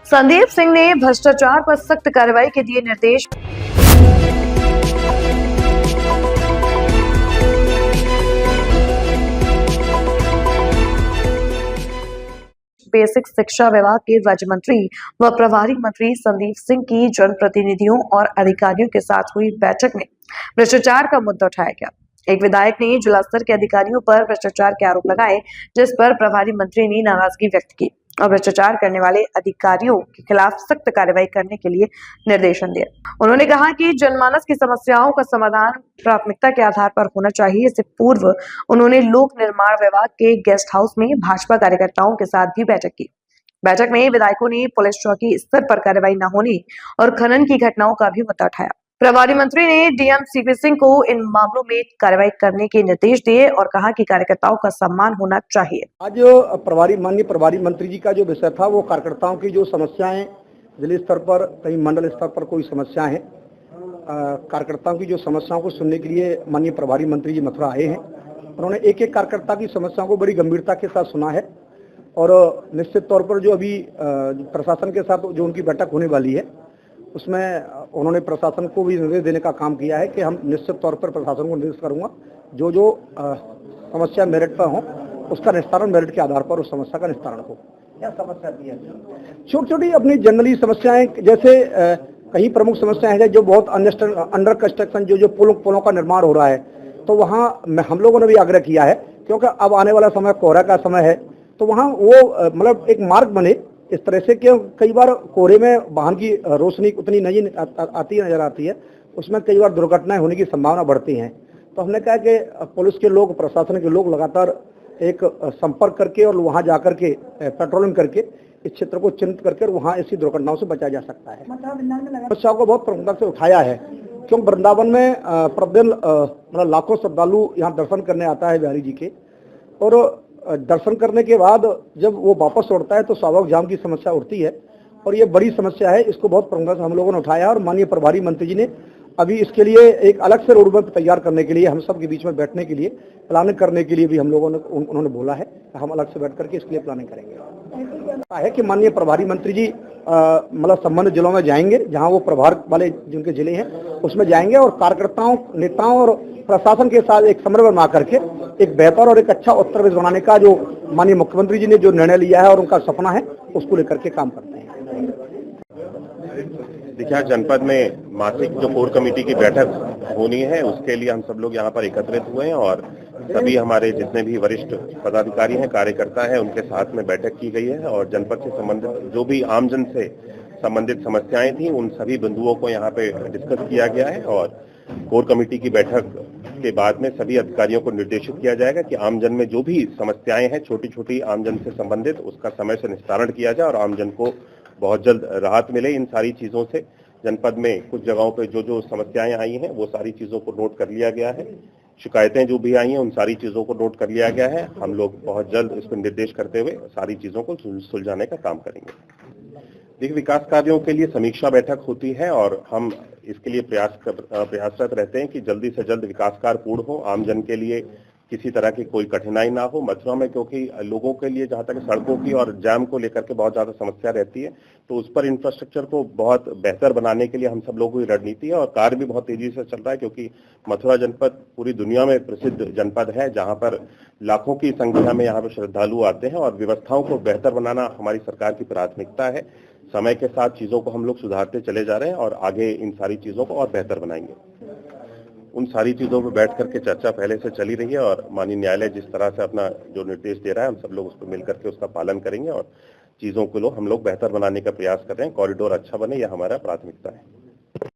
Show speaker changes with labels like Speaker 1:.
Speaker 1: संदीप सिंह ने भ्रष्टाचार पर सख्त कार्रवाई के दिए निर्देश। बेसिक शिक्षा विभाग के राज्य मंत्री व प्रभारी मंत्री संदीप सिंह की जनप्रतिनिधियों और अधिकारियों के साथ हुई बैठक में भ्रष्टाचार का मुद्दा उठाया गया। एक विधायक ने जिला स्तर के अधिकारियों पर भ्रष्टाचार के आरोप लगाए, जिस पर प्रभारी मंत्री ने नाराजगी व्यक्त की और भ्रष्टाचार करने वाले अधिकारियों के खिलाफ सख्त कार्रवाई करने के लिए निर्देशन दिए। उन्होंने कहा कि जनमानस की समस्याओं का समाधान प्राथमिकता के आधार पर होना चाहिए। इससे पूर्व उन्होंने लोक निर्माण विभाग के गेस्ट हाउस में भाजपा कार्यकर्ताओं के साथ भी बैठक की। बैठक में विधायकों ने पुलिस चौकी स्तर पर कार्रवाई न होने और खनन की घटनाओं का भी मुद्दा उठाया। प्रभारी मंत्री ने डीएम सीपी सिंह को इन मामलों में कार्रवाई करने के निर्देश दिए और कहा कि कार्यकर्ताओं का सम्मान होना चाहिए।
Speaker 2: आज माननीय प्रभारी मंत्री जी का जो विषय था वो कार्यकर्ताओं की जो समस्याएं जिले स्तर पर, कहीं मंडल स्तर पर कोई समस्याएं हैं, कार्यकर्ताओं की जो समस्याओं को सुनने के लिए माननीय प्रभारी मंत्री जी मथुरा आए हैं। उन्होंने एक एक कार्यकर्ता की समस्याओं को बड़ी गंभीरता के साथ सुना है और निश्चित तौर पर जो अभी प्रशासन के साथ जो उनकी बैठक होने वाली है उसमें उन्होंने प्रशासन को भी निर्देश देने का काम किया है कि हम निश्चित तौर पर प्रशासन को निर्देश करूंगा जो जो समस्या मेरिट पर हो उसका निस्तारण मेरिट के आधार पर उस समस्या का निस्तारण हो। क्या समस्या थी? छोटी छोटी अपनी जनरली समस्याएं, जैसे कहीं प्रमुख समस्याएं हैं जो बहुत अंडर कंस्ट्रक्शन जो पुलों का निर्माण हो रहा है, तो वहाँ हम लोगों ने भी आग्रह किया है क्योंकि अब आने वाला समय कोहरा का समय है, तो वहाँ वो मतलब एक मार्ग बने इस तरह से कि कई बार कोहरे में वाहन की रोशनी उतनी नहीं नजर आती है, उसमें कई बार दुर्घटनाएं होने की संभावना बढ़ती हैं। तो हमने कहा कि पुलिस के लोग, प्रशासन के लोग लगातार एक संपर्क करके और वहां जाकर के पेट्रोलिंग करके इस क्षेत्र को चिन्हित करके वहां ऐसी दुर्घटनाओं से बचा जा सकता है। समस्याओं को बहुत प्रमुखता से उठाया है क्योंकि वृंदावन में प्रतिदिन मतलब लाखों श्रद्धालु यहाँ दर्शन करने आता है बिहारी जी के, और दर्शन करने के बाद जब वो वापस उड़ता है तो स्वाभाविक जाम की समस्या उठती है और ये बड़ी समस्या है। इसको बहुत प्रमुखता से हम लोगों ने उठाया और माननीय प्रभारी मंत्री जी ने अभी इसके लिए एक अलग से रोड मैप तैयार करने के लिए, हम सब के बीच में बैठने के लिए, प्लानिंग करने के लिए भी हम लोगों ने उन्होंने बोला है हम अलग से बैठ करके इसके लिए प्लानिंग करेंगे। है कि माननीय प्रभारी मंत्री जी मतलब संबंधित जिलों में जाएंगे, जहां वो प्रभार वाले जिनके जिले हैं उसमें जाएंगे और कार्यकर्ताओं, नेताओं और प्रशासन के साथ एक समन्वय बना करके एक बेहतर और एक अच्छा उत्तर प्रदेश बनाने का जो माननीय मुख्यमंत्री जी ने जो निर्णय लिया है और उनका सपना है उसको लेकर के काम करते हैं।
Speaker 3: देखिए, जनपद में मासिक जो कोर कमेटी की बैठक होनी है उसके लिए हम सब लोग यहाँ पर एकत्रित हुए हैं और सभी हमारे जितने भी वरिष्ठ पदाधिकारी हैं, कार्यकर्ता हैं, उनके साथ में बैठक की गई है और जनपद से संबंधित जो भी आमजन से संबंधित समस्याएं थी उन सभी बिंदुओं को यहाँ पे डिस्कस किया गया है और कोर कमेटी की बैठक के बाद में सभी अधिकारियों को निर्देशित किया जाएगा कि आमजन में जो भी समस्याएं हैं, छोटी छोटी आमजन से संबंधित, उसका समय से निस्तारण किया जाए और आमजन को बहुत जल्द राहत मिले इन सारी चीजों से। जनपद में कुछ जगहों पे जो जो समस्याएं आई हैं वो सारी चीजों को नोट कर लिया गया है, शिकायतें जो भी आई हैं उन सारी चीजों को नोट कर लिया गया है। हम लोग बहुत जल्द इस पर निर्देश करते हुए सारी चीजों को सुलझाने का काम करेंगे। देखिए, विकास कार्यों के लिए समीक्षा बैठक होती है और हम इसके लिए प्रयासरत रहते हैं कि जल्दी से जल्द विकास कार्य पूर्ण हो, आमजन के लिए किसी तरह की कोई कठिनाई ना हो। मथुरा में क्योंकि लोगों के लिए जहां तक सड़कों की और जाम को लेकर के बहुत ज्यादा समस्या रहती है, तो उस पर इंफ्रास्ट्रक्चर को बहुत बेहतर बनाने के लिए हम सब लोगों की रणनीति है और कार्य भी बहुत तेजी से चल रहा है क्योंकि मथुरा जनपद पूरी दुनिया में प्रसिद्ध जनपद है जहां पर लाखों की संख्या में यहाँ पर श्रद्धालु आते हैं और व्यवस्थाओं को बेहतर बनाना हमारी सरकार की प्राथमिकता है। समय के साथ चीजों को हम लोग सुधारते चले जा रहे हैं और आगे इन सारी चीजों को और बेहतर बनाएंगे। उन सारी चीजों पर बैठ करके चर्चा पहले से चली रही है और माननीय न्यायालय जिस तरह से अपना जो निर्देश दे रहा है हम सब लोग उस पर मिल करके उसका पालन करेंगे और चीजों को हम लोग बेहतर बनाने का प्रयास कर रहे हैं। कॉरिडोर अच्छा बने, यह हमारा प्राथमिकता है।